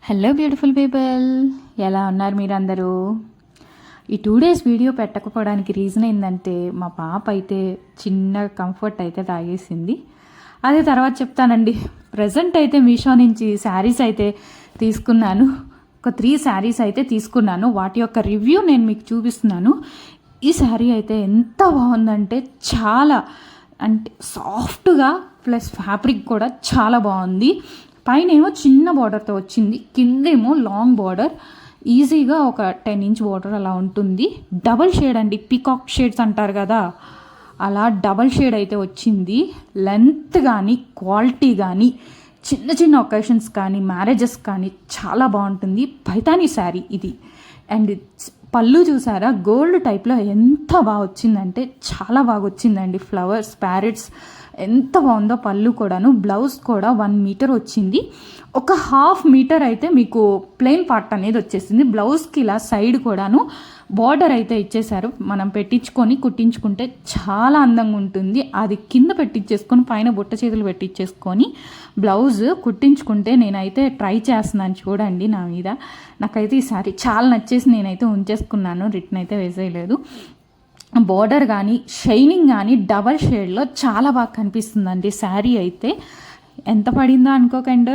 Hello beautiful people, ఎలా ఉన్నారు మీరందరూ? ఈ 2 days వీడియో పెట్టకపోవడానికి రీజన్ ఏంటంటే మా పాప అయితే చిన్న కంఫర్ట్ అయితే తాగేసింది. అదే తర్వాత చెప్తానండి. ప్రజెంట్ అయితే మీషో నుంచి శారీస్ అయితే తీసుకున్నాను. ఒక 3 శారీస్ అయితే తీసుకున్నాను. వాటి యొక్క రివ్యూ నేను మీకు చూపిస్తున్నాను. ఈ శారీ అయితే ఎంత బాగుందంటే చాలా అంటే సాఫ్ట్గా ప్లస్ ఫ్యాబ్రిక్ కూడా చాలా బాగుంది. పైన ఏమో చిన్న బార్డర్తో వచ్చింది, కిందేమో లాంగ్ బార్డర్, ఈజీగా ఒక 10 inch బార్డర్ అలా ఉంటుంది. డబల్ షేడ్ అండి, పీకాక్ షేడ్స్ అంటారు కదా, అలా డబల్ షేడ్ అయితే వచ్చింది. లెంత్ కానీ క్వాలిటీ కానీ చిన్న చిన్న ఒకేషన్స్ కానీ మ్యారేజెస్ కానీ చాలా బాగుంటుంది. పైతానీ శారీ ఇది. అండ్ పళ్ళు చూసారా, గోల్డ్ టైప్లో ఎంత బాగా వచ్చిందంటే చాలా బాగా వచ్చిందండి. ఫ్లవర్స్, ప్యారెట్స్ ఎంత బాగుందో. పళ్ళు కూడాను, బ్లౌజ్ కూడా 1 meter వచ్చింది. ఒక 1/2 meter అయితే మీకు ప్లెయిన్ పార్ట్ అనేది వచ్చేసింది. బ్లౌజ్కి ఇలా సైడ్ కూడాను బార్డర్ అయితే ఇచ్చేసారు. మనం పెట్టించుకొని కుట్టించుకుంటే చాలా అందంగా ఉంటుంది. అది కింద పెట్టించేసుకొని పైన బుట్ట చేతులు పెట్టించేసుకొని బ్లౌజ్ కుట్టించుకుంటే నేనైతే ట్రై చేస్తున్నాను. చూడండి నా మీద. నాకైతే ఈ సారీ చాలా నచ్చేసి నేనైతే ఉంచేసుకున్నాను, రిటర్న్ అయితే వేసేయలేదు. బార్డర్ కానీ షైనింగ్ కానీ డబల్ షేడ్లో చాలా బాగా కనిపిస్తుందండి. శారీ అయితే ఎంత పడిందో అనుకోకండి,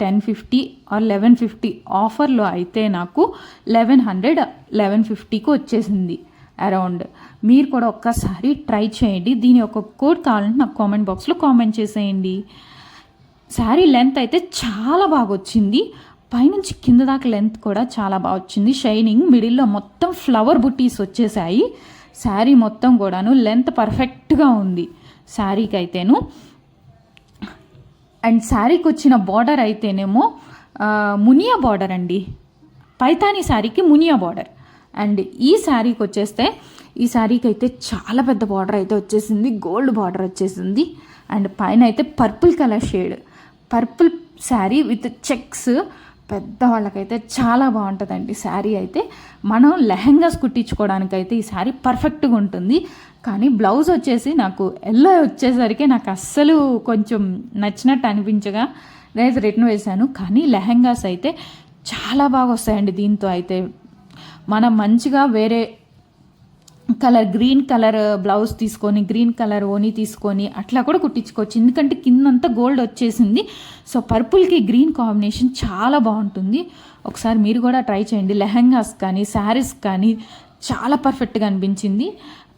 1050 or 1150 ఆఫర్లో అయితే నాకు 1100 1150కి వచ్చేసింది అరౌండ్. మీరు కూడా ఒక్కసారి ట్రై చేయండి. దీని ఒక కోడ్ కావాలంటే నాకు కామెంట్ బాక్స్లో కామెంట్ చేసేయండి. శారీ లెంత్ అయితే చాలా బాగా వచ్చింది. పైనుంచి కింద దాకా లెంత్ కూడా చాలా బాగా వచ్చింది. షైనింగ్, మిడిల్లో మొత్తం ఫ్లవర్ బుట్టీస్ వచ్చేసాయి. శారీ మొత్తం కూడాను లెంత్ పర్ఫెక్ట్గా ఉంది శారీకి అయితేను. అండ్ శారీకి వచ్చిన బార్డర్ అయితేనేమో మునియా బార్డర్ అండి. పైతానీ శారీకి మునియా బార్డర్. అండ్ ఈ శారీకి వచ్చేస్తే ఈ శారీకి అయితే చాలా పెద్ద బార్డర్ అయితే వచ్చేసింది, గోల్డ్ బార్డర్ వచ్చేసింది. అండ్ పైన అయితే purple colour shade, purple sari with checks. పెద్దవాళ్ళకైతే చాలా బాగుంటుందండి శారీ అయితే. మనం లెహెంగాస్ కుట్టించుకోవడానికైతే ఈ శారీ పర్ఫెక్ట్గా ఉంటుంది. కానీ బ్లౌజ్ వచ్చేసి నాకు ఎల్లో వచ్చేసరికి నాకు అస్సలు కొంచెం నచ్చినట్టు అనిపించగా నేనైతే రిటర్న్ వేశాను. కానీ లెహెంగాస్ అయితే చాలా బాగా వస్తాయండి. దీంతో అయితే మనం మంచిగా వేరే కలర్, గ్రీన్ కలర్ బ్లౌజ్ తీసుకొని గ్రీన్ కలర్ ఓనీ తీసుకొని అట్లా కూడా కుట్టించుకోవచ్చు. ఎందుకంటే కిందంతా గోల్డ్ వచ్చేసింది. సో పర్పుల్కి గ్రీన్ కాంబినేషన్ చాలా బాగుంటుంది. ఒకసారి మీరు కూడా ట్రై చేయండి. లెహెంగాస్ కానీ శారీస్ కానీ చాలా పర్ఫెక్ట్గా అనిపించింది.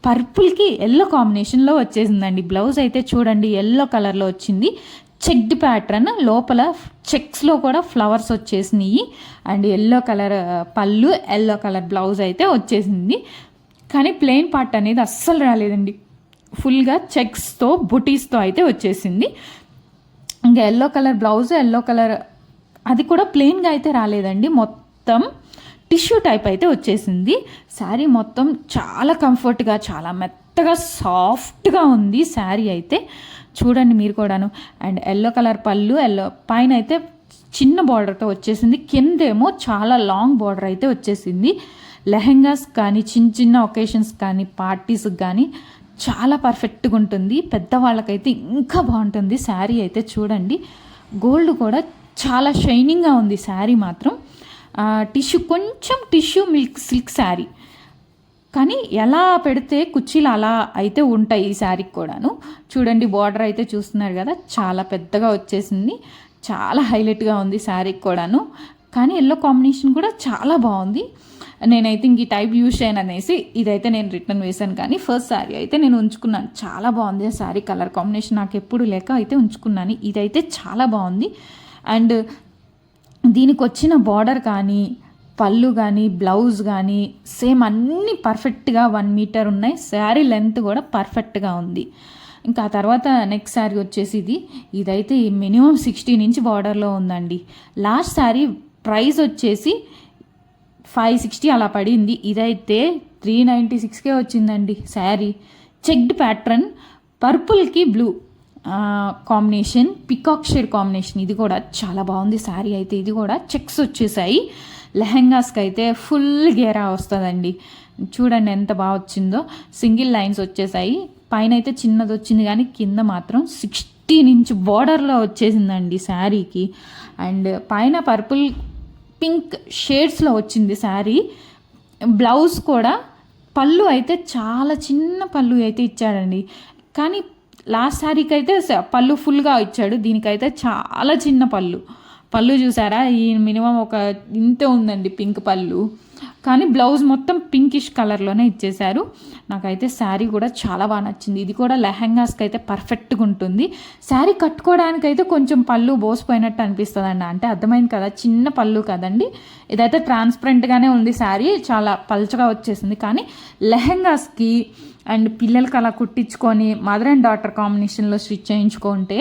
పర్పుల్కి ఎల్లో కాంబినేషన్లో వచ్చేసిందండి. బ్లౌజ్ అయితే చూడండి ఎల్లో కలర్లో వచ్చింది. చెక్డ్ ప్యాటర్న్, లోపల చెక్స్లో కూడా ఫ్లవర్స్ వచ్చేసినాయి. అండ్ ఎల్లో కలర్ పళ్ళు, ఎల్లో కలర్ బ్లౌజ్ అయితే వచ్చేసింది. కానీ ప్లెయిన్ పార్ట్ అనేది అస్సలు రాలేదండి. ఫుల్గా చెక్స్తో బుటీస్తో అయితే వచ్చేసింది. ఇంకా yellow colour blouse, yellow colour అది కూడా ప్లెయిన్గా అయితే రాలేదండి. మొత్తం టిష్యూ టైప్ అయితే వచ్చేసింది. శారీ మొత్తం చాలా కంఫర్ట్గా, చాలా మెత్తగా, సాఫ్ట్గా ఉంది శారీ అయితే. చూడండి మీరు కూడాను. అండ్ ఎల్లో కలర్ పళ్ళు, ఎల్లో పైన అయితే చిన్న బార్డర్తో వచ్చేసింది. కిందేమో చాలా లాంగ్ బార్డర్ అయితే వచ్చేసింది. లెహెంగాస్ కానీ చిన్న చిన్న ఒకేషన్స్ కానీ పార్టీస్కి కానీ చాలా పర్ఫెక్ట్గా ఉంటుంది. పెద్దవాళ్ళకైతే ఇంకా బాగుంటుంది శారీ అయితే. చూడండి గోల్డ్ కూడా చాలా షైనింగ్గా ఉంది శారీ మాత్రం. టిష్యూ కొంచెం టిష్యూ సిల్క్ శారీ, కానీ ఎలా పెడితే కుర్చీలు అలా అయితే ఉంటాయి ఈ శారీకి కూడాను. చూడండి బార్డర్ అయితే చూస్తున్నారు కదా, చాలా పెద్దగా వచ్చేసింది. చాలా హైలైట్గా ఉంది శారీకి కూడాను. కానీ ఎల్లో కాంబినేషన్ కూడా చాలా బాగుంది. నేనైతే ఇంక ఈ టైప్ యూజ్ చేయను అనేసి ఇదైతే నేను రిటర్న్ వేశాను. కానీ ఫస్ట్ శారీ అయితే నేను ఉంచుకున్నాను. చాలా బాగుంది ఆ శారీ కలర్ కాంబినేషన్, నాకు ఎప్పుడు లేక అయితే ఉంచుకున్నాను. ఇదైతే చాలా బాగుంది. అండ్ దీనికి వచ్చిన బార్డర్ కానీ పళ్ళు కానీ బ్లౌజ్ కానీ సేమ్ అన్నీ పర్ఫెక్ట్గా 1 meter ఉన్నాయి. శారీ లెంత్ కూడా పర్ఫెక్ట్గా ఉంది. ఇంకా తర్వాత నెక్స్ట్ శారీ వచ్చేసి ఇదైతే మినిమం 16 inch బార్డర్లో ఉందండి. లాస్ట్ శారీ ప్రైస్ వచ్చేసి 560 అలా పడింది. ఇదైతే 396కే వచ్చిందండి శారీ. చెక్డ్ ప్యాటర్న్, పర్పుల్కి blue combination, peacock shade combination. ఇది కూడా చాలా బాగుంది శారీ అయితే. ఇది కూడా చెక్స్ వచ్చేసాయి. లెహెంగాస్కి అయితే ఫుల్ గేరా వస్తుందండి. చూడండి ఎంత బాగా వచ్చిందో. సింగిల్ లైన్స్ వచ్చేసాయి. పైన అయితే చిన్నది వచ్చింది కానీ కింద మాత్రం 16 inch బార్డర్లో వచ్చేసిందండి శారీకి. అండ్ పైన పర్పుల్ పింక్ షేడ్స్లో వచ్చింది శారీ. బ్లౌజ్ కూడా పళ్ళు అయితే చాలా చిన్న పళ్ళు అయితే ఇచ్చాడండి. కానీ లాస్ట్ శారీకి అయితే పళ్ళు ఫుల్గా ఇచ్చాడు, దీనికైతే చాలా చిన్న పళ్ళు చూసారా, ఈ మినిమం ఒక ఇంతే ఉందండి పింక్ పళ్ళు. కానీ బ్లౌజ్ మొత్తం పింకిష్ కలర్లోనే ఇచ్చేశారు. నాకైతే శారీ కూడా చాలా బాగా నచ్చింది. ఇది కూడా లెహెంగాస్కి అయితే పర్ఫెక్ట్గా ఉంటుంది. శారీ కట్టుకోవడానికైతే కొంచెం పళ్ళు బోసిపోయినట్టు అనిపిస్తుంది అండి, అంటే అర్థమైంది కదా, చిన్న పళ్ళు కదండి. ఇదైతే ట్రాన్స్పరెంట్గానే ఉంది, శారీ చాలా పల్చగా వచ్చేసింది. కానీ లెహెంగాస్కి అండ్ పిల్లలకి అలా కుట్టించుకొని మదర్ అండ్ డాటర్ కాంబినేషన్లో స్టిచ్ చేయించుకుంటే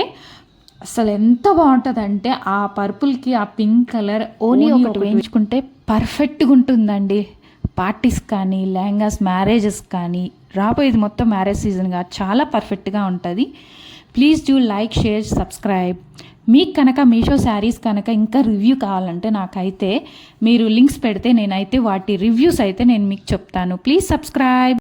అసలు ఎంత బాగుంటుందంటే, ఆ పర్పుల్కి ఆ పింక్ కలర్ ఓనీ ఒకటి వేయించుకుంటే పర్ఫెక్ట్గా ఉంటుందండి. పార్టీస్ కానీ లెహంగాస్ మ్యారేజెస్ కానీ, రాబోయేది మొత్తం మ్యారేజ్ సీజన్గా చాలా పర్ఫెక్ట్గా ఉంటుంది. Please do like, share, subscribe. మీకు కనుక మీషో శారీస్ కనుక ఇంకా రివ్యూ కావాలంటే నాకైతే మీరు లింక్స్ పెడితే నేనైతే వాటి రివ్యూస్ అయితే నేను మీకు చెప్తాను. Please subscribe.